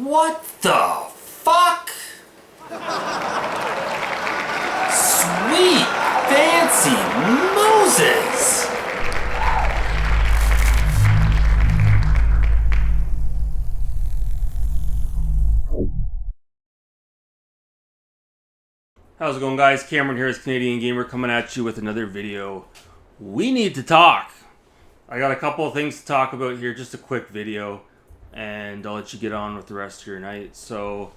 What the fuck? Sweet fancy Moses! How's it going, guys? Cameron here as Canadian Gamer coming at you with another video. We need to talk. I got a couple of things to talk about here, just a quick video, and I'll let you get on with the rest of your night. So,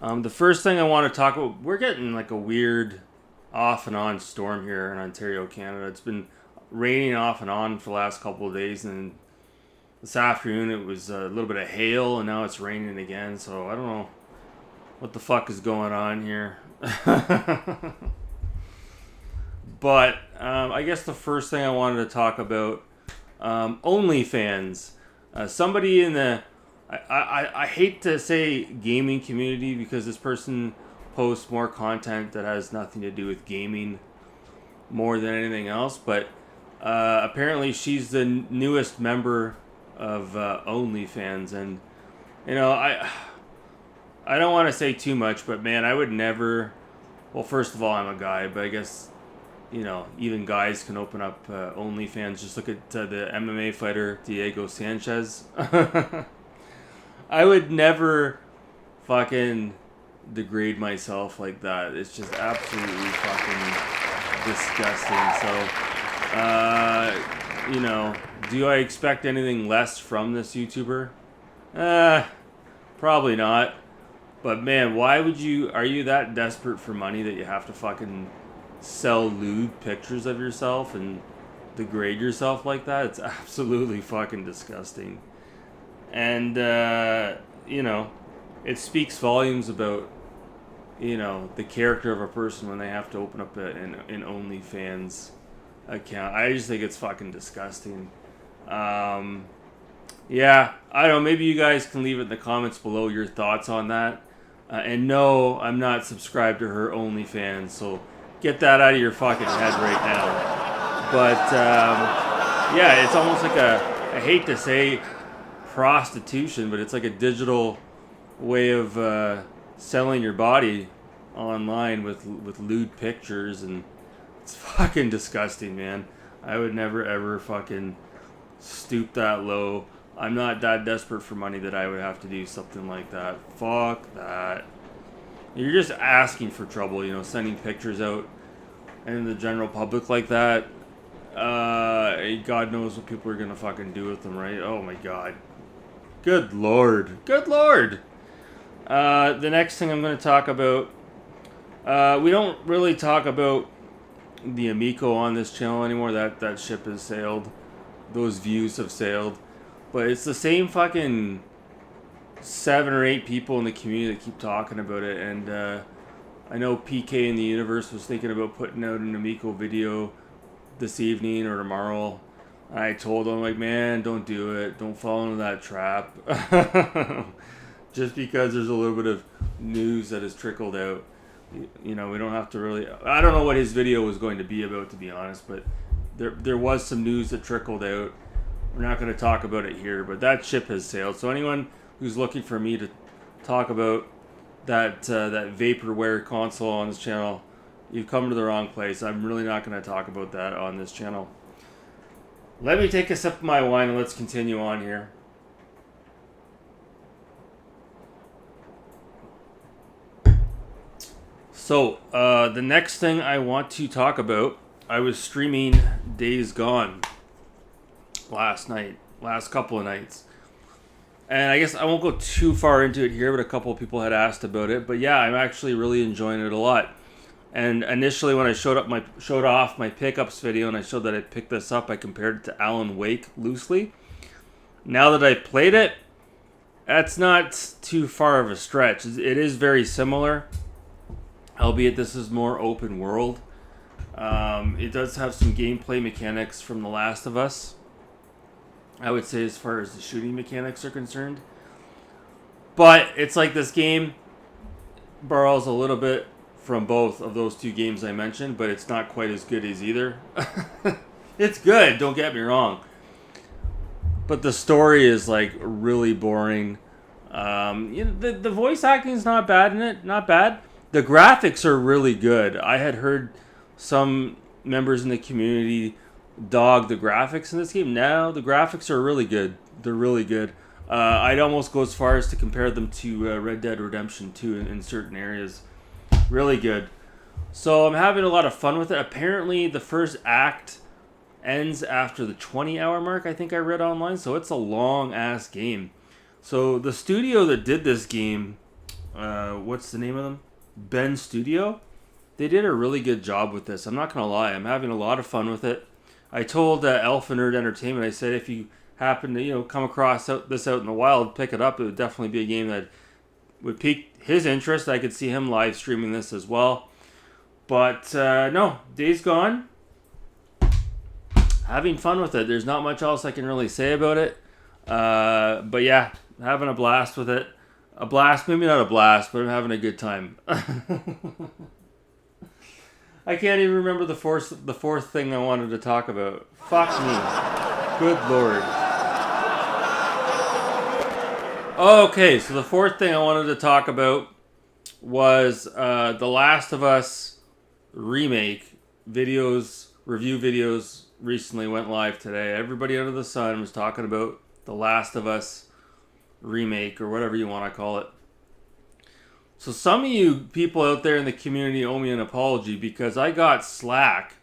the first thing I want to talk about, we're getting like a weird off and on storm here in Ontario, Canada. It's been raining off and on for the last couple of days, and this afternoon it was a little bit of hail, and now it's raining again. So I don't know what the fuck is going on here. But I guess the first thing I wanted to talk about, Onlyfans. Somebody in the I hate to say gaming community because this person posts more content that has nothing to do with gaming more than anything else, but apparently she's the newest member of Onlyfans, and you know, I don't want to say too much, but man, I would never. Well, first of all, I'm a guy, but I guess, you know, even guys can open up OnlyFans. Just look at the MMA fighter Diego Sanchez. I would never fucking degrade myself like that. It's just absolutely fucking disgusting. So, you know, do I expect anything less from this YouTuber? Probably not. But man, why would you, are you that desperate for money that you have to fucking sell lewd pictures of yourself and degrade yourself like that? It's absolutely fucking disgusting. And, you know, it speaks volumes about, you know, the character of a person when they have to open up an OnlyFans account. I just think it's fucking disgusting. Yeah, I don't know, maybe you guys can leave it in the comments below your thoughts on that. And no, I'm not subscribed to her OnlyFans, so get that out of your fucking head right now. But, yeah, it's almost like I hate to say prostitution, but it's like a digital way of selling your body online with lewd pictures, and it's fucking disgusting, man. I would never ever fucking stoop that low. I'm not that desperate for money that I would have to do something like that. Fuck that. You're just asking for trouble, you know, sending pictures out in the general public like that. God knows what people are gonna fucking do with them, right? Oh my god. Good lord. Good lord. The next thing I'm gonna talk about, we don't really talk about the Amico on this channel anymore. That ship has sailed. Those views have sailed. But it's the same fucking 7 or 8 people in the community that keep talking about it. And I know PK in the universe was thinking about putting out an Amico video this evening or tomorrow. I told him, like, man, don't do it. Don't fall into that trap. Just because there's a little bit of news that has trickled out. You know, we don't have to really... I don't know what his video was going to be about, to be honest. But there was some news that trickled out. We're not going to talk about it here, but that ship has sailed. So anyone who's looking for me to talk about that that vaporware console on this channel, you've come to the wrong place. I'm really not going to talk about that on this channel. Let me take a sip of my wine and let's continue on here. So, the next thing I want to talk about, I was streaming Days Gone last couple of nights, and I guess I won't go too far into it here, but a couple of people had asked about it. But yeah, I'm actually really enjoying it a lot. And initially when I showed off my pickups video and I showed that I picked this up, I compared it to Alan Wake loosely. Now that I played it, that's not too far of a stretch. It is very similar, albeit this is more open world. It does have some gameplay mechanics from The Last of Us, I would say, as far as the shooting mechanics are concerned. But it's like this game borrows a little bit from both of those two games I mentioned, but it's not quite as good as either. It's good, don't get me wrong. But the story is like really boring. The voice acting is not bad in it. Not bad. The graphics are really good. I had heard some members in the community dog the graphics in this game. Now the graphics are really good. They're really good. I'd almost go as far as to compare them to Red Dead Redemption 2 in certain areas. Really good. So I'm having a lot of fun with it. Apparently the first act ends after the 20-hour mark, I think I read online. So it's a long-ass game. So the studio that did this game, what's the name of them? Ben Studio. They did a really good job with this. I'm not going to lie. I'm having a lot of fun with it. I told Alpha Nerd Entertainment, I said if you happen to come across this out in the wild, pick it up. It would definitely be a game that would pique his interest. I could see him live streaming this as well. But no, Days Gone. Having fun with it. There's not much else I can really say about it. But yeah, having a blast with it. A blast, maybe not a blast, but I'm having a good time. I can't even remember the fourth thing I wanted to talk about. Fuck me. Good Lord. Okay, so the fourth thing I wanted to talk about was The Last of Us remake videos, review videos recently went live today. Everybody under the sun was talking about The Last of Us remake, or whatever you want to call it. So some of you people out there in the community owe me an apology, because I got slack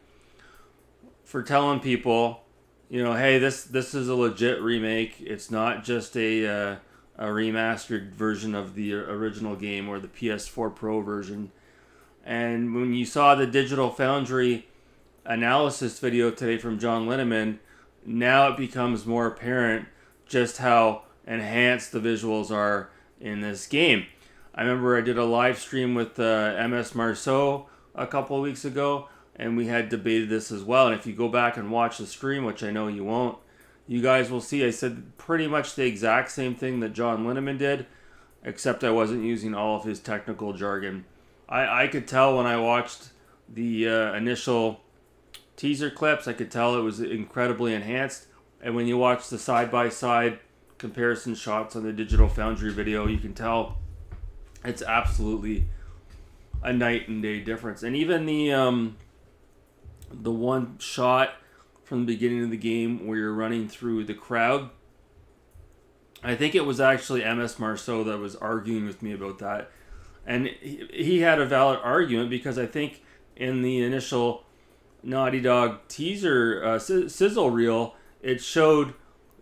for telling people, hey, this is a legit remake. It's not just a remastered version of the original game or the PS4 Pro version. And when you saw the Digital Foundry analysis video today from John Linneman, now it becomes more apparent just how enhanced the visuals are in this game. I remember I did a live stream with MS Marceau a couple of weeks ago, and we had debated this as well. And if you go back and watch the stream, which I know you won't, you guys will see I said pretty much the exact same thing that John Linneman did, except I wasn't using all of his technical jargon. I could tell when I watched the initial teaser clips, I could tell it was incredibly enhanced. And when you watch the side-by-side comparison shots on the Digital Foundry video, you can tell it's absolutely a night and day difference. And even the one shot from the beginning of the game where you're running through the crowd, I think it was actually MS Marceau that was arguing with me about that. And he had a valid argument, because I think in the initial Naughty Dog teaser sizzle reel, it showed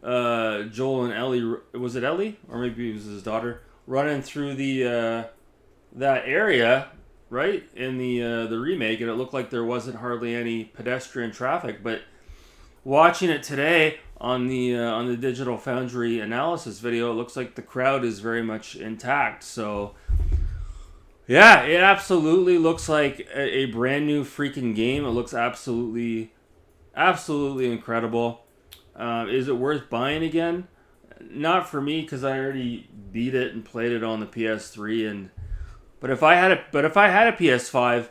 Joel and Ellie, was it Ellie? Or maybe it was his daughter, running through the that area, right, in the remake, and it looked like there wasn't hardly any pedestrian traffic. But watching it today on the Digital Foundry analysis video, it looks like the crowd is very much intact. So yeah, it absolutely looks like a brand new freaking game. It looks absolutely incredible. Is it worth buying again? Not for me, because I already beat it and played it on the PS3. But if I had a PS5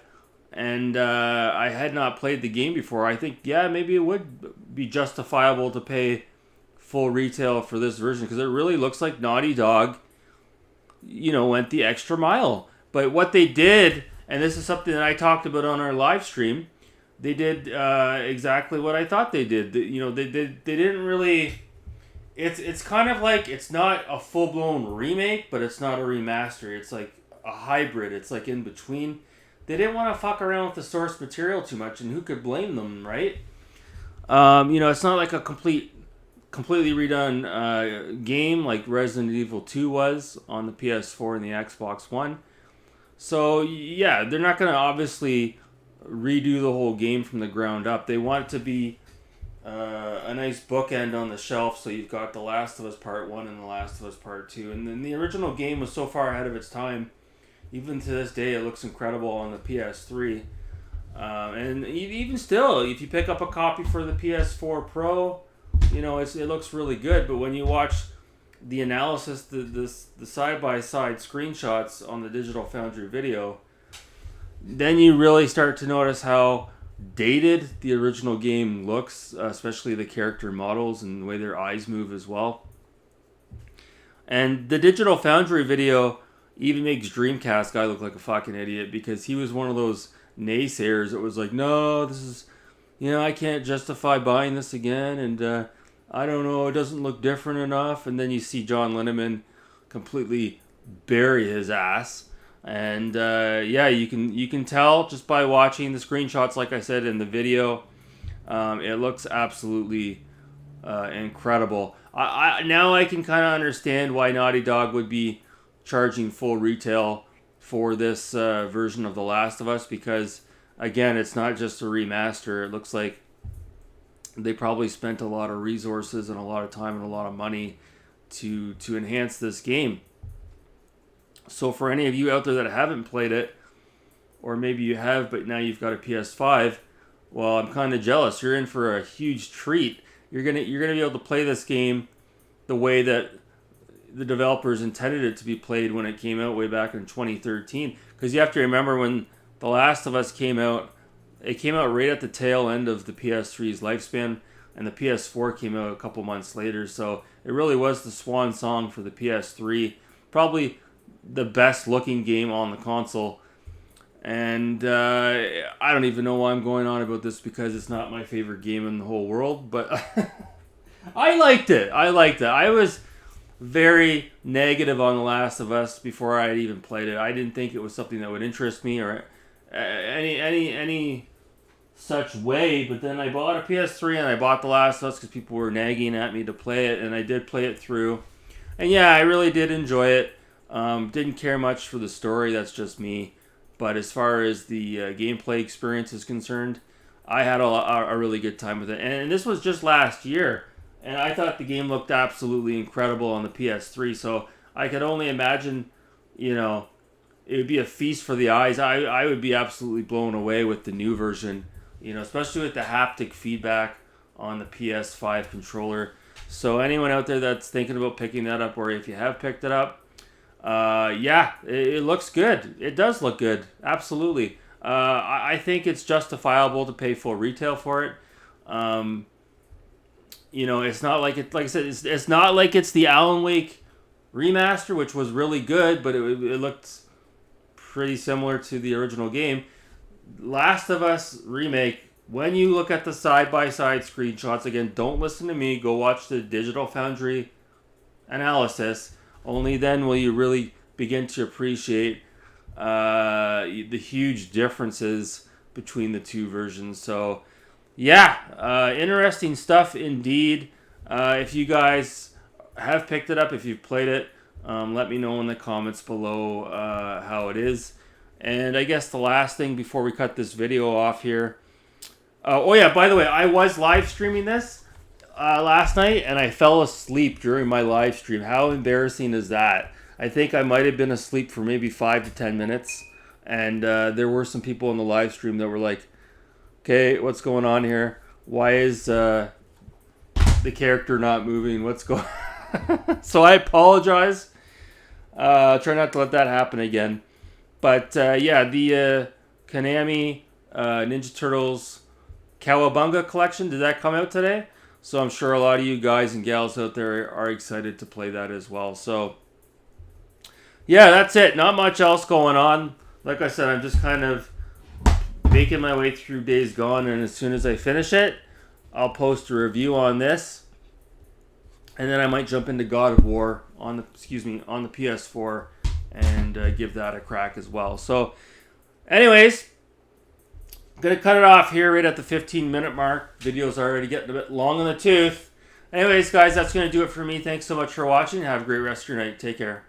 and I had not played the game before, I think maybe it would be justifiable to pay full retail for this version, because it really looks like Naughty Dog, went the extra mile. But what they did, and this is something that I talked about on our live stream, they did exactly what I thought they did. They didn't really. It's kind of like, it's not a full blown remake, but it's not a remaster. It's like a hybrid. It's like in between. They didn't want to fuck around with the source material too much, and who could blame them, right? It's not like a completely redone game like Resident Evil 2 was on the PS4 and the Xbox One. So yeah, they're not going to obviously redo the whole game from the ground up. They want it to be a nice bookend on the shelf, so you've got The Last of Us Part 1 and The Last of Us Part 2. And then the original game was so far ahead of its time. Even to this day, it looks incredible on the PS3. And even still, if you pick up a copy for the PS4 Pro, it looks really good. But when you watch the analysis, the side-by-side screenshots on the Digital Foundry video, then you really start to notice how dated the original game looks, especially the character models and the way their eyes move as well. And the Digital Foundry video even makes Dreamcast guy look like a fucking idiot, because he was one of those naysayers that was like, no, this is, I can't justify buying this again, and I don't know, it doesn't look different enough. And then you see John Linneman completely bury his ass. And yeah, you can tell just by watching the screenshots, like I said in the video. It looks absolutely incredible. Now I can kind of understand why Naughty Dog would be charging full retail for this version of The Last of Us, because again, it's not just a remaster. It looks like they probably spent a lot of resources and a lot of time and a lot of money to enhance this game. So for any of you out there that haven't played it, or maybe you have but now you've got a PS5, well, I'm kind of jealous. You're in for a huge treat. You're gonna be able to play this game the way that the developers intended it to be played when it came out way back in 2013. Because you have to remember, when The Last of Us came out, it came out right at the tail end of the PS3's lifespan, and the PS4 came out a couple months later. So it really was the swan song for the PS3. Probably the best looking game on the console. And I don't even know why I'm going on about this, because it's not my favorite game in the whole world. But I liked it. I was very negative on The Last of Us before I had even played it. I didn't think it was something that would interest me or any such way. But then I bought a PS3 and I bought The Last of Us because people were nagging at me to play it, and I did play it through. And yeah, I really did enjoy it. Didn't care much for the story. That's just me. But as far as the gameplay experience is concerned, I had a really good time with it. And this was just last year. And I thought the game looked absolutely incredible on the PS3. So I could only imagine, it would be a feast for the eyes. I would be absolutely blown away with the new version, especially with the haptic feedback on the PS5 controller. So anyone out there that's thinking about picking that up, or if you have picked it up, yeah, it looks good. It does look good. Absolutely. I think it's justifiable to pay full retail for it. It's not like like I said, it's not like it's the Alan Wake remaster, which was really good, but it looked pretty similar to the original game. Last of Us remake, when you look at the side-by-side screenshots, again, don't listen to me, go watch the Digital Foundry analysis. Only then will you really begin to appreciate the huge differences between the two versions. So, yeah, interesting stuff indeed. If you guys have picked it up, if you've played it, let me know in the comments below how it is. And I guess the last thing before we cut this video off here. Oh yeah, by the way, I was live streaming this last night, and I fell asleep during my live stream. How embarrassing is that? I think I might have been asleep for maybe 5 to 10 minutes, and there were some people in the live stream that were like, okay, what's going on here? Why is the character not moving? What's going on? So I apologize. Try not to let that happen again. But yeah, the Konami Ninja Turtles Cowabunga collection, did that come out today? So I'm sure a lot of you guys and gals out there are excited to play that as well. So yeah, that's it. Not much else going on. Like I said, I'm just kind of making my way through Days Gone, and as soon as I finish it, I'll post a review on this. And then I might jump into God of War on the PS4 and give that a crack as well. So anyways, I'm going to cut it off here right at the 15-minute mark. Video's already getting a bit long in the tooth. Anyways, guys, that's going to do it for me. Thanks so much for watching. Have a great rest of your night. Take care.